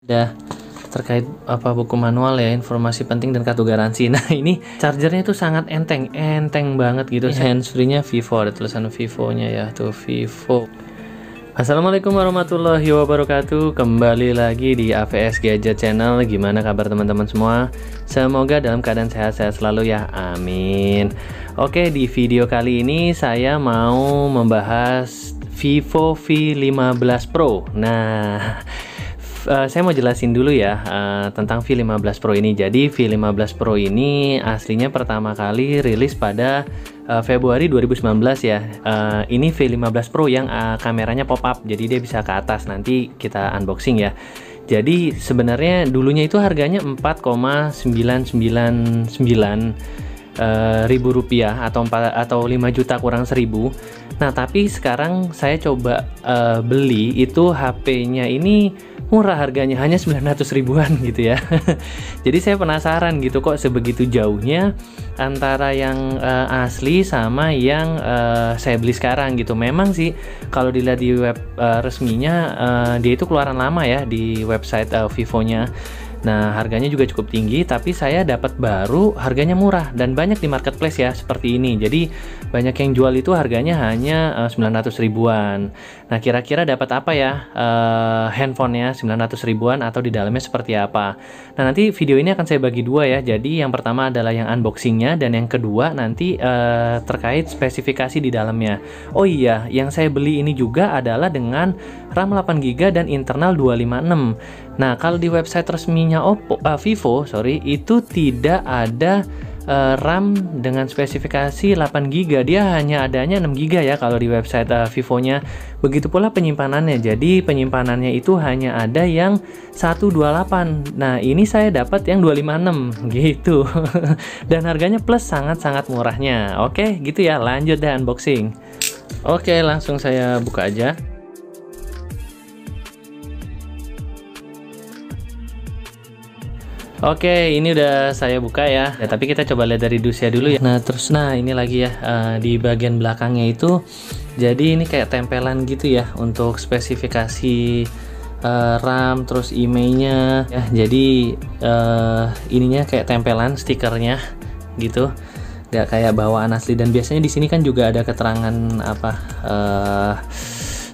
Udah terkait buku manual ya, informasi penting dan kartu garansi. Nah ini chargernya itu sangat enteng banget gitu. Handsfree-nya Vivo, ada tulisan Vivo-nya ya, tuh Vivo. Assalamualaikum warahmatullahi wabarakatuh. Kembali lagi di AVS Gadget Channel. Gimana kabar teman-teman semua? Semoga dalam keadaan sehat-sehat selalu ya, amin. Oke, di video kali ini saya mau membahas Vivo V15 Pro. Nah, saya mau jelasin dulu ya tentang V15 Pro ini. Jadi V15 Pro ini aslinya pertama kali rilis pada Februari 2019 ya. Ini V15 Pro yang kameranya pop-up, jadi dia bisa ke atas. Nanti kita unboxing ya. Jadi sebenarnya dulunya itu harganya 4,999 ribu rupiah atau 5 juta kurang 1000. Nah tapi sekarang saya coba beli itu HP-nya ini murah, harganya hanya 900 ribuan gitu ya. Jadi saya penasaran gitu, kok sebegitu jauhnya antara yang asli sama yang saya beli sekarang gitu. Memang sih kalau dilihat di web resminya dia itu keluaran lama ya di website Vivo-nya. Nah harganya juga cukup tinggi, tapi saya dapat baru harganya murah dan banyak di marketplace ya seperti ini. Jadi banyak yang jual itu harganya hanya 900 ribuan. Nah kira-kira dapat apa ya handphonenya 900 ribuan atau di dalamnya seperti apa? Nah nanti video ini akan saya bagi dua ya. Jadi yang pertama adalah yang unboxingnya, dan yang kedua nanti terkait spesifikasi di dalamnya. Oh iya, yang saya beli ini juga adalah dengan RAM 8GB dan internal 256. Nah kalau di website resminya Vivo itu tidak ada RAM dengan spesifikasi 8GB, dia hanya adanya 6GB ya kalau di website Vivo-nya. Begitu pula penyimpanannya, jadi penyimpanannya itu hanya ada yang 128. Nah ini saya dapat yang 256 gitu. Dan harganya plus sangat-sangat murahnya. Oke gitu ya, lanjut deh unboxing. Oke, langsung saya buka aja. Oke, ini udah saya buka ya. Tapi kita coba lihat dari dusnya dulu ya. Nah, ini lagi ya di bagian belakangnya itu. Jadi ini kayak tempelan gitu ya untuk spesifikasi RAM, terus IMEI-nya ya. Jadi ininya kayak tempelan stikernya gitu. Nggak kayak bawaan asli, dan biasanya di sini kan juga ada keterangan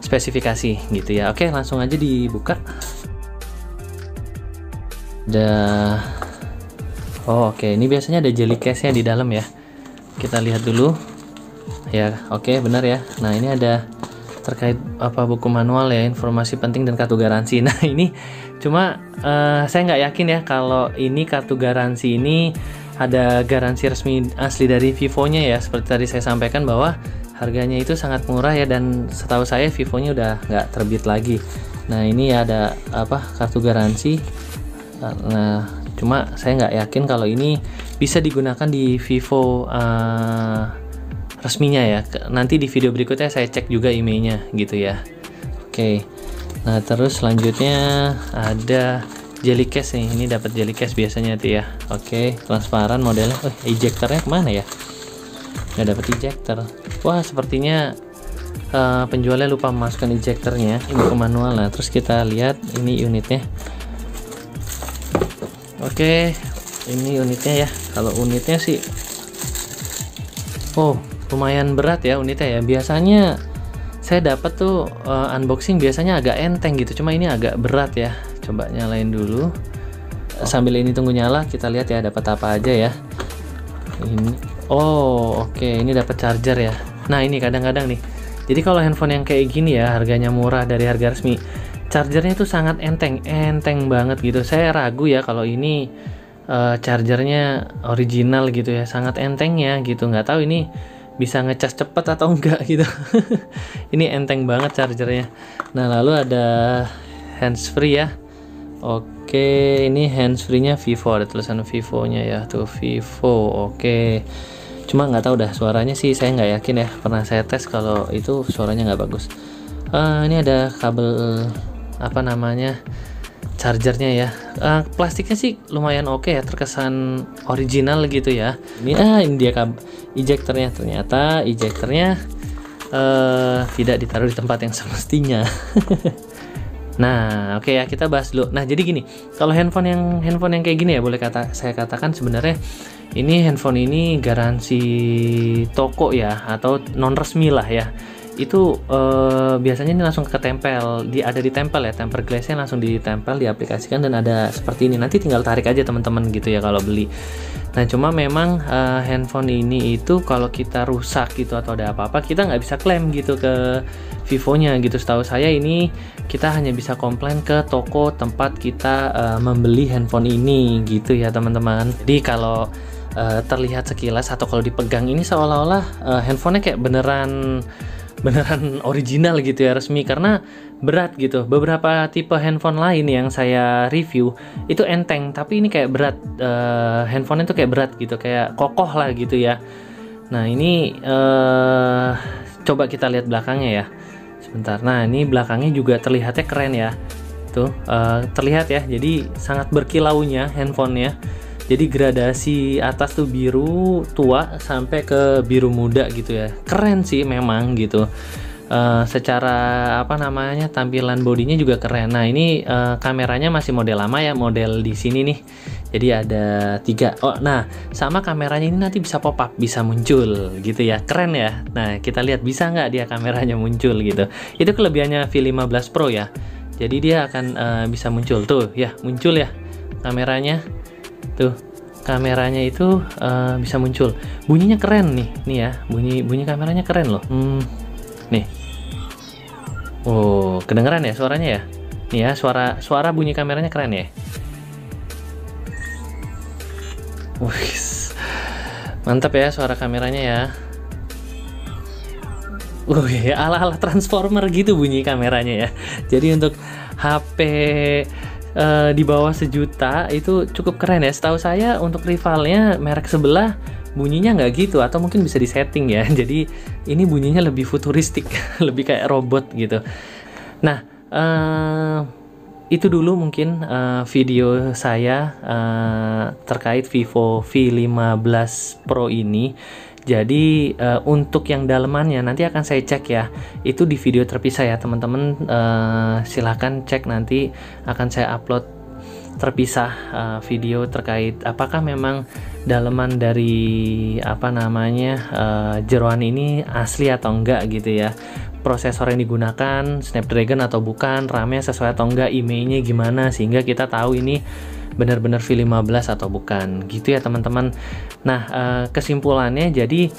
spesifikasi gitu ya. Oke, langsung aja dibuka. Oke, ini biasanya ada jelly case-nya di dalam ya. Kita lihat dulu ya. Oke, benar ya. Nah ini ada terkait buku manual ya, informasi penting dan kartu garansi. Nah ini cuma saya nggak yakin ya kalau ini kartu garansi ini ada garansi resmi asli dari Vivo-nya ya. Seperti tadi saya sampaikan bahwa harganya itu sangat murah ya, dan setahu saya Vivo-nya udah nggak terbit lagi. Nah ini ada kartu garansi. Nah cuma saya nggak yakin kalau ini bisa digunakan di Vivo resminya ya. Nanti di video berikutnya saya cek juga emailnya gitu ya. Oke, nah terus selanjutnya ada jelly case nih. Ini dapat jelly case biasanya tuh ya. Oke, transparan modelnya. Ejectornya kemana ya? Nggak dapat ejector. Wah, sepertinya penjualnya lupa memasukkan ejectornya. Ini buku manual. Nah terus kita lihat ini unitnya. Oke, ini unitnya ya. Kalau unitnya sih lumayan berat ya unitnya ya. Biasanya saya dapat tuh unboxing biasanya agak enteng gitu, cuma ini agak berat ya. Coba nyalain dulu. Sambil ini tunggu nyala, kita lihat ya dapat apa aja ya. Ini oke, ini dapat charger ya. Nah ini kadang-kadang nih, jadi kalau handphone yang kayak gini ya, harganya murah dari harga resmi, chargernya itu sangat enteng banget gitu. Saya ragu ya kalau ini chargernya original gitu ya, sangat entengnya gitu. Nggak tahu ini bisa ngecas cepet atau enggak gitu. Ini enteng banget chargernya. Nah lalu ada handsfree ya. Oke, ini handsfree-nya Vivo, ada tulisan Vivo-nya ya, tuh Vivo. Oke, cuma nggak tahu dah suaranya sih, saya nggak yakin ya. Pernah saya tes kalau itu suaranya nggak bagus. Ini ada kabel chargernya ya. Plastiknya sih lumayan oke ya, terkesan original gitu ya. Ini dia ejectornya. Ternyata ejectornya tidak ditaruh di tempat yang semestinya. Nah, oke ya, kita bahas dulu. Nah, jadi gini, kalau handphone yang kayak gini ya, saya katakan sebenarnya ini handphone ini garansi toko ya, atau non resmi lah ya. Itu biasanya ini langsung ketempel, ada ditempel ya, tempered glassnya langsung ditempel, diaplikasikan, dan ada seperti ini. Nanti tinggal tarik aja teman-teman gitu ya kalau beli. Nah, cuma memang handphone ini itu kalau kita rusak gitu atau ada apa-apa, kita nggak bisa klaim gitu ke Vivonya gitu. Setahu saya ini kita hanya bisa komplain ke toko tempat kita membeli handphone ini gitu ya teman-teman. Jadi kalau terlihat sekilas atau kalau dipegang ini seolah-olah handphonenya kayak beneran original gitu ya, resmi, karena berat gitu. Beberapa tipe handphone lain yang saya review itu enteng, tapi ini kayak berat, handphonenya tuh kayak berat gitu, kayak kokoh lah gitu ya. Nah, ini coba kita lihat belakangnya ya sebentar. Nah, ini belakangnya juga terlihatnya keren ya, tuh terlihat ya, jadi sangat berkilaunya handphonenya. Jadi gradasi atas tuh biru tua sampai ke biru muda gitu ya. Keren sih memang gitu. Secara apa namanya, tampilan bodinya juga keren. Nah, ini kameranya masih model lama ya, model di sini nih. Jadi ada 3. Oh, nah, sama kameranya ini nanti bisa pop up, bisa muncul gitu ya. Keren ya. Nah, kita lihat bisa nggak dia kameranya muncul gitu. Itu kelebihannya V15 Pro ya. Jadi dia akan bisa muncul tuh ya, muncul ya kameranya. Tuh, kameranya itu bisa muncul. Bunyinya keren nih ya, bunyi kameranya keren loh. Nih. Oh, kedengeran ya suaranya ya? Nih ya, suara bunyi kameranya keren ya. Wih, mantap ya suara kameranya ya. Wih, ala-ala Transformer gitu bunyi kameranya ya. Jadi untuk HP di bawah 1 juta itu cukup keren ya. Setahu saya untuk rivalnya merek sebelah bunyinya nggak gitu, atau mungkin bisa disetting ya. Jadi ini bunyinya lebih futuristik, lebih kayak robot gitu. Nah, itu dulu mungkin video saya terkait Vivo V15 Pro ini. Jadi untuk yang dalemannya nanti akan saya cek ya, itu di video terpisah ya teman-teman. Silahkan cek, nanti akan saya upload terpisah video terkait apakah memang daleman dari apa namanya jeroan ini asli atau enggak gitu ya, prosesor yang digunakan Snapdragon atau bukan, RAM-nya sesuai atau enggak, IMEI-nya gimana, sehingga kita tahu ini benar-benar V15 atau bukan gitu ya teman-teman. Nah, kesimpulannya jadi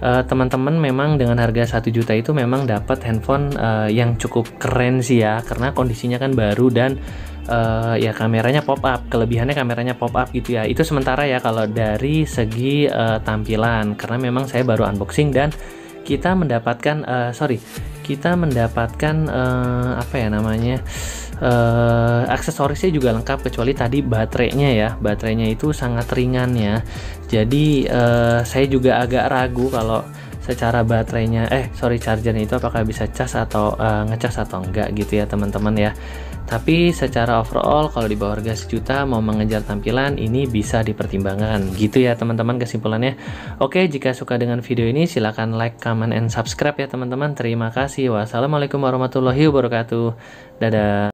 teman-teman memang dengan harga 1 juta itu memang dapat handphone yang cukup keren sih ya, karena kondisinya kan baru dan ya kameranya pop up. Kelebihannya kameranya pop up gitu ya. Itu sementara ya kalau dari segi tampilan, karena memang saya baru unboxing dan kita mendapatkan apa ya namanya, aksesorisnya juga lengkap, kecuali tadi baterainya ya, baterainya itu sangat ringan ya. Jadi saya juga agak ragu kalau secara baterainya chargernya itu apakah bisa cas atau ngecas atau enggak gitu ya teman-teman ya. Tapi secara overall kalau di bawah harga 1 juta mau mengejar tampilan ini bisa dipertimbangkan gitu ya teman-teman kesimpulannya. Oke, jika suka dengan video ini silahkan like, comment, and subscribe ya teman-teman. Terima kasih. Wassalamualaikum warahmatullahi wabarakatuh. Dadah.